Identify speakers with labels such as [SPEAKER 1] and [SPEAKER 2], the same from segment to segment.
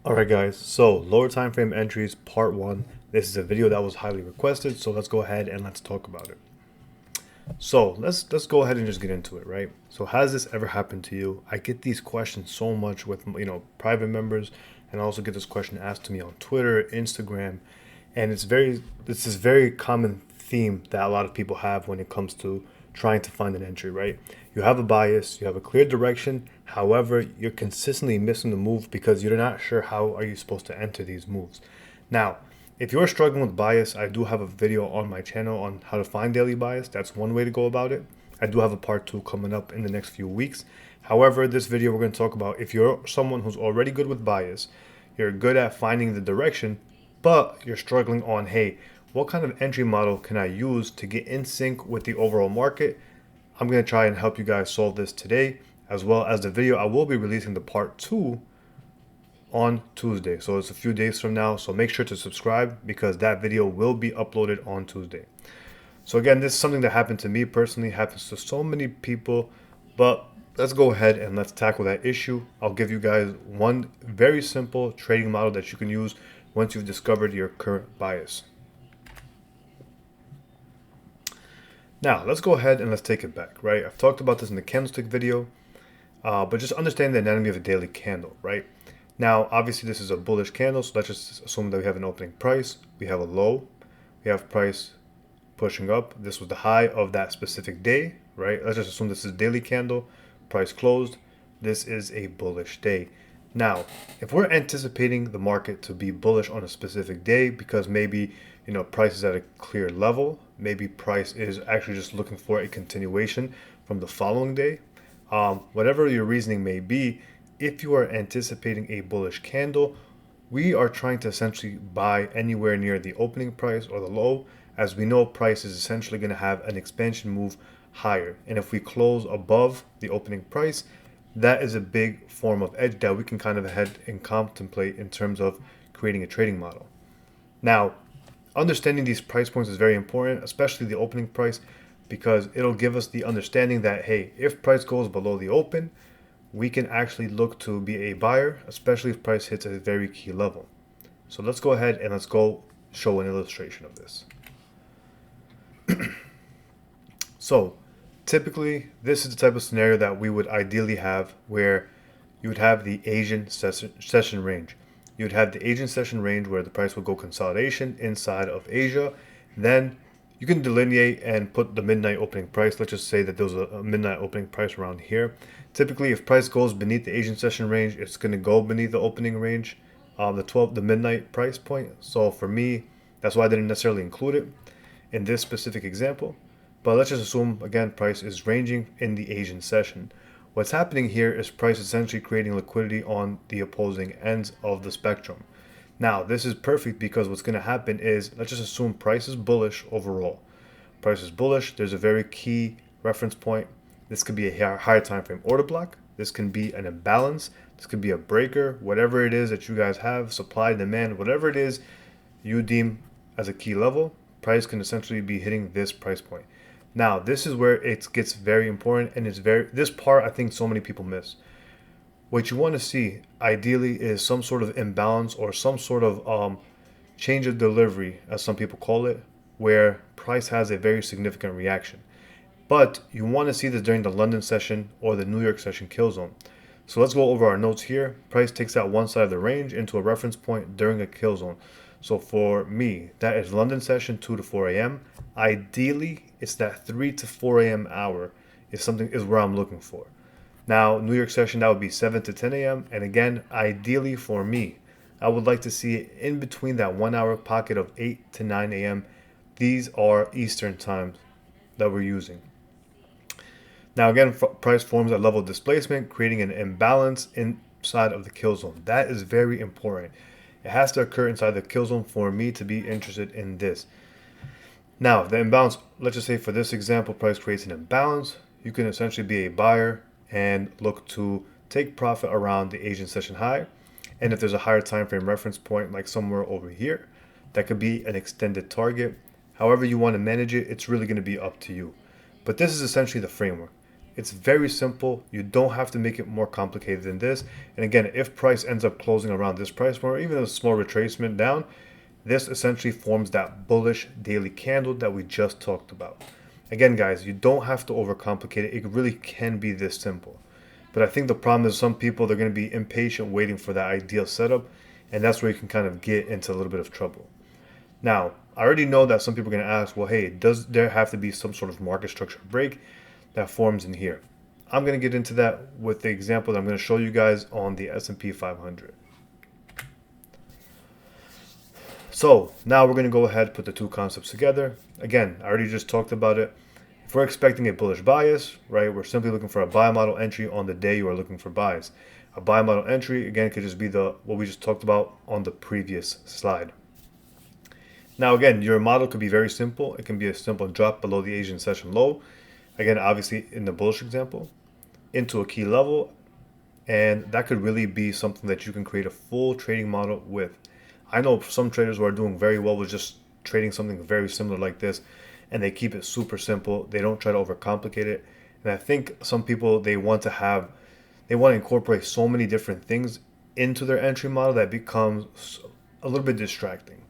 [SPEAKER 1] Alright guys, so lower time frame entries part 1. This is a video that was highly requested, so let's go ahead and let's talk about it. So let's go ahead and just get into it, right? So has this ever happened to you? I get these questions so much with private members, and I also get this question asked to me on Twitter, Instagram, and it's this very common theme that a lot of people have when it comes to trying to find an entry, right? You have a bias, you have a clear direction, however, you're consistently missing the move because you're not sure how are you supposed to enter these moves. Now, if you're struggling with bias, I do have a video on my channel on how to find daily bias. That's one way to go about it. I do have a part 2 coming up in the next few weeks. However, this video we're going to talk about if you're someone who's already good with bias, you're good at finding the direction, but you're struggling on, hey, what kind of entry model can I use to get in sync with the overall market? I'm going to try and help you guys solve this today, as well as the video I will be releasing the part 2 on Tuesday. So it's a few days from now. So make sure to subscribe because that video will be uploaded on Tuesday. So again, this is something that happened to me personally, happens to so many people, but let's go ahead and let's tackle that issue. I'll give you guys one very simple trading model that you can use once you've discovered your current bias. Now, let's go ahead and let's take it back, right? I've talked about this in the candlestick video, but just understand the anatomy of a daily candle, right? Now, obviously, this is a bullish candle, so let's just assume that we have an opening price. We have a low. We have price pushing up. This was the high of that specific day, right? Let's just assume this is a daily candle. Price closed. This is a bullish day. Now, if we're anticipating the market to be bullish on a specific day because maybe, price is at a clear level, maybe price is actually just looking for a continuation from the following day, whatever your reasoning may be, if you are anticipating a bullish candle, we are trying to essentially buy anywhere near the opening price or the low, as we know price is essentially going to have an expansion move higher. And if we close above the opening price, that is a big form of edge that we can kind of head and contemplate in terms of creating a trading model. Now, understanding these price points is very important, especially the opening price, because it'll give us the understanding that, hey, if price goes below the open, we can actually look to be a buyer, especially if price hits a very key level. So let's go ahead and let's go show an illustration of this. So typically, this is the type of scenario that we would ideally have where you would have the Asian session range. You would have the Asian session range where the price would go consolidation inside of Asia. Then you can delineate and put the midnight opening price. Let's just say that there was a midnight opening price around here. Typically, if price goes beneath the Asian session range, it's going to go beneath the opening range, the midnight price point. So for me, that's why I didn't necessarily include it in this specific example. But let's just assume, again, price is ranging in the Asian session. What's happening here is price essentially creating liquidity on the opposing ends of the spectrum. Now, this is perfect because what's going to happen is, let's just assume price is bullish overall. Price is bullish. There's a very key reference point. This could be a higher time frame order block. This can be an imbalance. This could be a breaker. Whatever it is that you guys have, supply, demand, whatever it is you deem as a key level, price can essentially be hitting this price point. Now, this is where it gets very important, and this part I think so many people miss. What you want to see ideally is some sort of imbalance or some sort of change of delivery, as some people call it, where price has a very significant reaction. But you want to see this during the London session or the New York session kill zone. So let's go over our notes here. Price takes out one side of the range into a reference point during a kill zone. So for me, that is London session 2 to 4 a.m. Ideally, it's that 3 to 4 a.m. hour is where I'm looking for. Now, New York session, that would be 7 to 10 a.m. And again, ideally for me, I would like to see it in between that 1 hour pocket of 8 to 9 a.m. These are Eastern times that we're using. Now again, price forms a level of displacement, creating an imbalance inside of the kill zone. That is very important. It has to occur inside the kill zone for me to be interested in this. Now, the imbalance, let's just say for this example, price creates an imbalance. You can essentially be a buyer and look to take profit around the Asian session high. And if there's a higher time frame reference point, like somewhere over here, that could be an extended target. However you want to manage it, it's really going to be up to you. But this is essentially the framework. It's very simple. You don't have to make it more complicated than this. And again, if price ends up closing around this price or even a small retracement down, this essentially forms that bullish daily candle that we just talked about. Again, guys, you don't have to overcomplicate it. It really can be this simple. But I think the problem is some people, they're going to be impatient waiting for that ideal setup. And that's where you can kind of get into a little bit of trouble. Now, I already know that some people are going to ask, well, hey, does there have to be some sort of market structure break that forms in here? I'm going to get into that with the example that I'm going to show you guys on the S&P 500. So now we're going to go ahead and put the two concepts together. Again, I already just talked about it. If we're expecting a bullish bias, right, we're simply looking for a buy model entry on the day you are looking for buys. A buy model entry, again, could just be what we just talked about on the previous slide. Now, again, your model could be very simple. It can be a simple drop below the Asian session low. Again, obviously in the bullish example, into a key level. And that could really be something that you can create a full trading model with. I know some traders who are doing very well with just trading something very similar like this, and they keep it super simple. They don't try to overcomplicate it. And I think some people, they want to incorporate so many different things into their entry model that becomes a little bit distracting.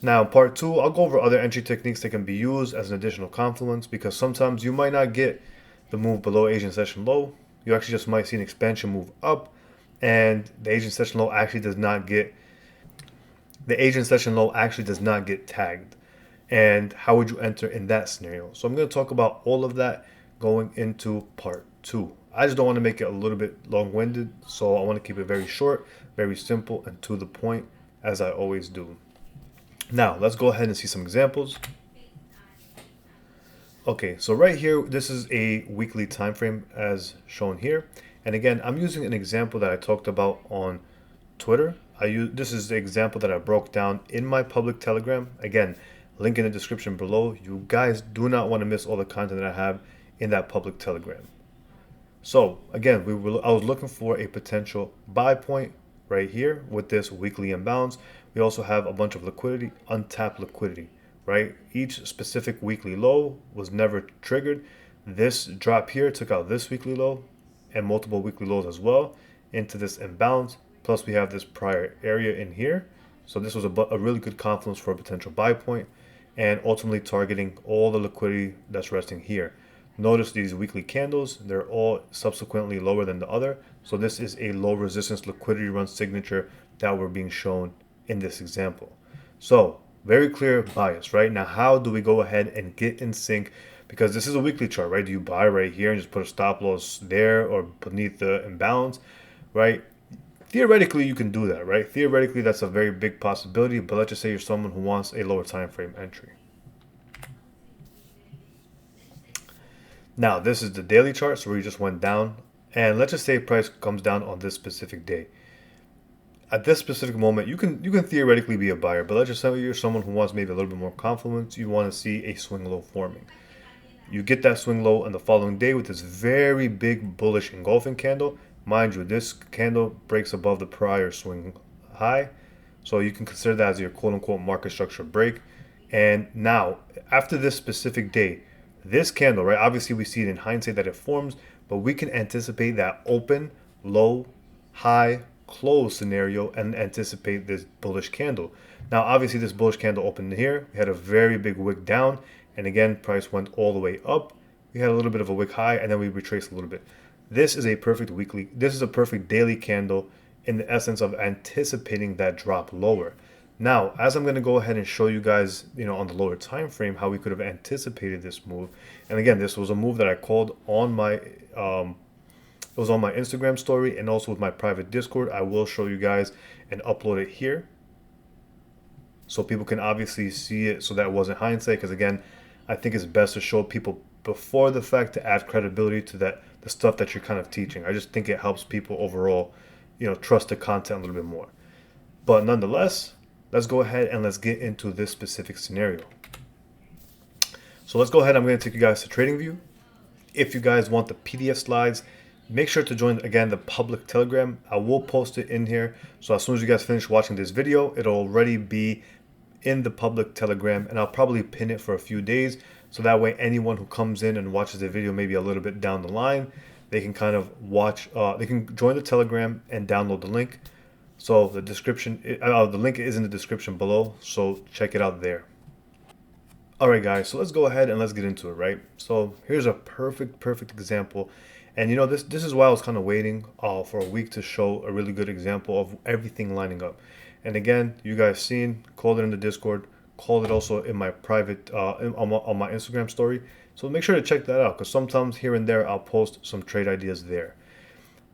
[SPEAKER 1] Now, in part two, I'll go over other entry techniques that can be used as an additional confluence, because sometimes you might not get the move below Asian session low. You actually just might see an expansion move up, and the Asian session low actually does not get tagged. And how would you enter in that scenario? So I'm going to talk about all of that going into part two. I just don't want to make it a little bit long-winded, so I want to keep it very short, very simple, and to the point, as I always do. Now, let's go ahead and see some examples. Okay, so right here, this is a weekly time frame as shown here. And again, I'm using an example that I talked about on Twitter. This is the example that I broke down in my public Telegram. Again, link in the description below. You guys do not want to miss all the content that I have in that public Telegram. So again, I was looking for a potential buy point right here with this weekly imbalance. We also have a bunch of liquidity, untapped liquidity, right? Each specific weekly low was never triggered. This drop here took out this weekly low and multiple weekly lows as well into this imbalance. Plus we have this prior area in here. So this was a really good confluence for a potential buy point, and ultimately targeting all the liquidity that's resting here. Notice these weekly candles, they're all subsequently lower than the other. So this is a low resistance liquidity run signature that we're being shown in this example. So very clear bias, right? Now, how do we go ahead and get in sync? Because this is a weekly chart, right? Do you buy right here and just put a stop loss there or beneath the imbalance, right? Theoretically, you can do that, right? Theoretically, that's a very big possibility, but let's just say you're someone who wants a lower time frame entry. Now, this is the daily chart, so we just went down, and let's just say price comes down on this specific day. At this specific moment, you can theoretically be a buyer, but let's just say you're someone who wants maybe a little bit more confluence. You want to see a swing low forming. You get that swing low on the following day with this very big bullish engulfing candle. Mind you, this candle breaks above the prior swing high, so you can consider that as your quote-unquote market structure break. And now, after this specific day, this candle, right, obviously we see it in hindsight that it forms, but we can anticipate that open, low, high, close scenario and anticipate this bullish candle. Now, obviously this bullish candle opened here. We had a very big wick down, and again, price went all the way up. We had a little bit of a wick high, and then we retraced a little bit. This is a perfect daily candle in the essence of anticipating that drop lower. Now, as I'm going to go ahead and show you guys, on the lower time frame, how we could have anticipated this move. And again, this was a move that I called on my it was on my Instagram story and also with my private Discord. I will show you guys and upload it here so people can obviously see it, so that wasn't hindsight, because again, I think it's best to show people before the fact to add credibility to the stuff that you're kind of teaching. I just think it helps people overall, trust the content a little bit more. But nonetheless, let's go ahead and let's get into this specific scenario. So let's go ahead. I'm going to take you guys to TradingView. If you guys want the PDF slides, make sure to join, again, the public Telegram. I will post it in here. So as soon as you guys finish watching this video, it'll already be in the public Telegram, and I'll probably pin it for a few days So that way anyone who comes in and watches the video maybe a little bit down the line, they can kind of watch, they can join the Telegram and download the link. So the link is in the description below, so check it out there. Alright guys, so let's go ahead and let's get into it, right? So here's a perfect example. And this is why I was kind of waiting for a week to show a really good example of everything lining up. And again, you guys seen, called it in the Discord, called it also in my private, on my Instagram story. So make sure to check that out, because sometimes here and there I'll post some trade ideas there.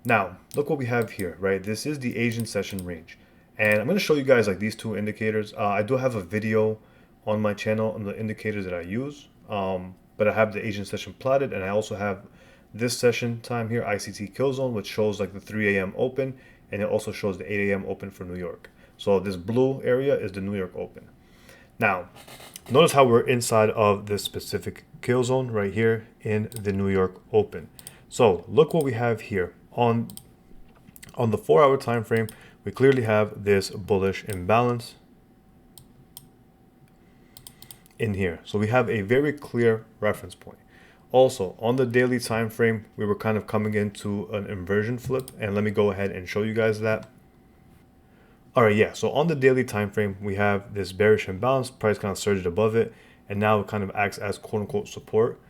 [SPEAKER 1] Now, look what we have here, right? This is the Asian session range. And I'm going to show you guys like these two indicators. I do have a video on my channel on the indicators that I use, but I have the Asian session plotted, and I also have this session time here, ICT kill zone, which shows like the 3 a.m. open, and it also shows the 8 a.m. open for New York. So this blue area is the New York open. Now, notice how we're inside of this specific kill zone right here in the New York open. So look what we have here on the 4-hour time frame. We clearly have this bullish imbalance in here. So we have a very clear reference point. Also, on the daily time frame, we were kind of coming into an inversion flip, and let me go ahead and show you guys that. All right, yeah, so on the daily time frame, we have this bearish imbalance, price kind of surged above it, and now it kind of acts as quote unquote support.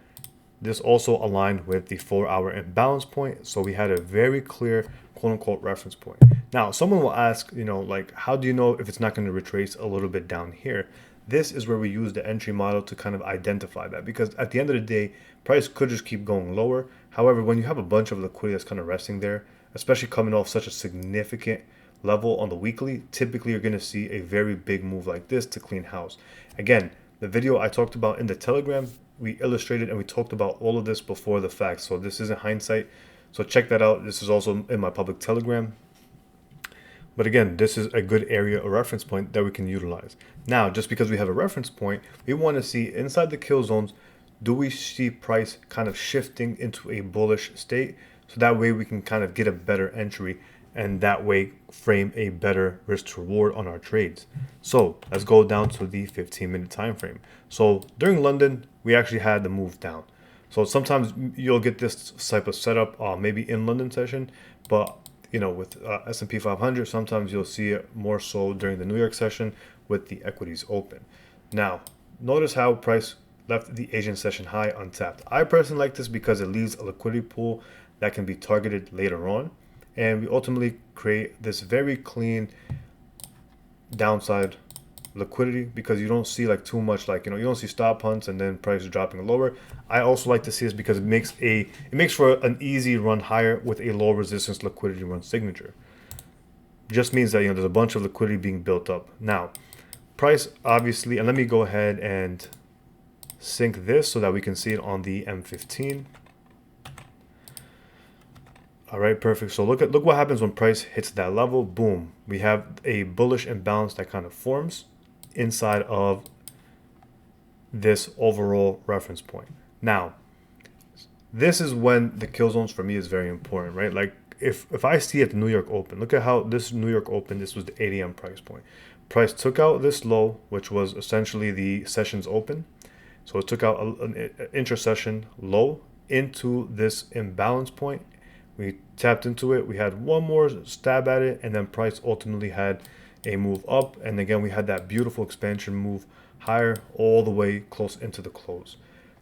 [SPEAKER 1] This also aligned with the 4-hour imbalance point, so we had a very clear quote unquote reference point. Now, someone will ask, like, how do you know if it's not going to retrace a little bit down here? This is where we use the entry model to kind of identify that, because at the end of the day, price could just keep going lower. However, when you have a bunch of liquidity that's kind of resting there, especially coming off such a significant level on the weekly, typically you're going to see a very big move like this to clean house. Again, the video I talked about in the Telegram, we illustrated and we talked about all of this before the fact. So this isn't hindsight. So check that out. This is also in my public Telegram. But again, this is a good area or reference point that we can utilize. Now, just because we have a reference point, we want to see inside the kill zones, do we see price kind of shifting into a bullish state? So that way we can kind of get a better entry, and that way frame a better risk to reward on our trades. So let's go down to the 15-minute time frame. So during London, we actually had the move down. So sometimes you'll get this type of setup maybe in London session, but with S&P 500, sometimes you'll see it more so during the New York session with the equities open. Now, notice how price left the Asian session high untapped. I personally like this because it leaves a liquidity pool that can be targeted later on, and we ultimately create this very clean downside liquidity, because you don't see like too much, like you don't see stop hunts and then price dropping lower. I also like to see this because it makes for an easy run higher with a low resistance liquidity run signature. Just means that there's a bunch of liquidity being built up. Now, price obviously, and let me go ahead and sync this so that we can see it on the M15. All right, perfect. So look what happens when price hits that level. Boom, we have a bullish imbalance that kind of forms inside of this overall reference point. Now, this is when the kill zones for me is very important, right? Like if I see at the New York open, look at how this New York open, this was the 8 a.m. price point. Price took out this low, which was essentially the session's open. So it took out an intra-session low into this imbalance point. We tapped into it. We had one more stab at it, and then price ultimately had a move up. And again, we had that beautiful expansion move higher all the way close into the close.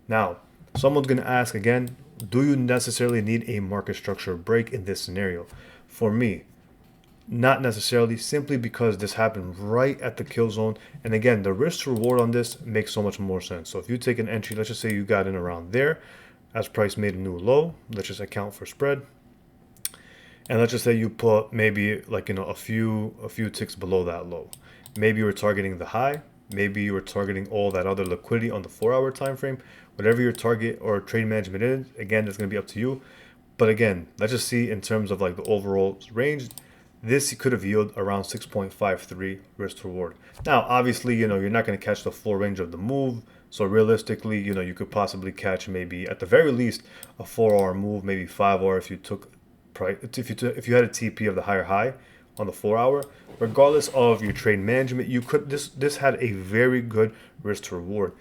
[SPEAKER 1] Now, someone's going to ask again, do you necessarily need a market structure break in this scenario? For me, not necessarily, simply because this happened right at the kill zone. And again, the risk to reward on this makes so much more sense. So if you take an entry, let's just say you got in around there as price made a new low, let's just account for spread. And let's just say you put maybe like, a few ticks below that low. Maybe you were targeting the high. Maybe you were targeting all that other liquidity on the 4-hour time frame. Whatever your target or trade management is, again, that's going to be up to you. But again, let's just see in terms of like the overall range, this could have yielded around 6.53 risk to reward. Now, obviously, you're not going to catch the full range of the move. So realistically, you could possibly catch maybe at the very least a 4-hour move, maybe 5-hour if you took if you had a TP of the higher high on the 4-hour. Regardless of your trade management, you could this had a very good risk to reward.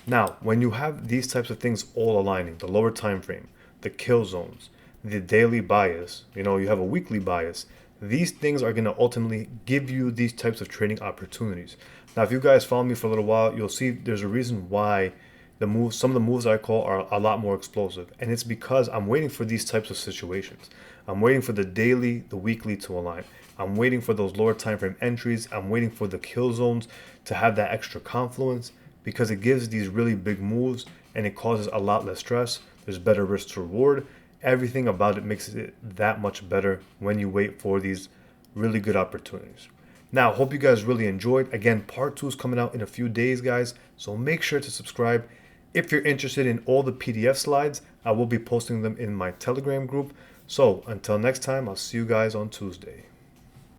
[SPEAKER 1] Now, when you have these types of things all aligning, the lower time frame, the kill zones, the daily bias, you have a weekly bias, these things are going to ultimately give you these types of trading opportunities. Now, if you guys follow me for a little while, you'll see there's a reason why some of the moves I call are a lot more explosive, and it's because I'm waiting for these types of situations. I'm waiting for the daily, the weekly to align. I'm waiting for those lower time frame entries. I'm waiting for the kill zones to have that extra confluence, because it gives these really big moves and it causes a lot less stress. There's better risk to reward. Everything about it makes it that much better when you wait for these really good opportunities. Now, hope you guys really enjoyed. Again, part 2 is coming out in a few days, guys, so make sure to subscribe. If you're interested in all the PDF slides, I will be posting them in my Telegram group. So until next time, I'll see you guys on Tuesday.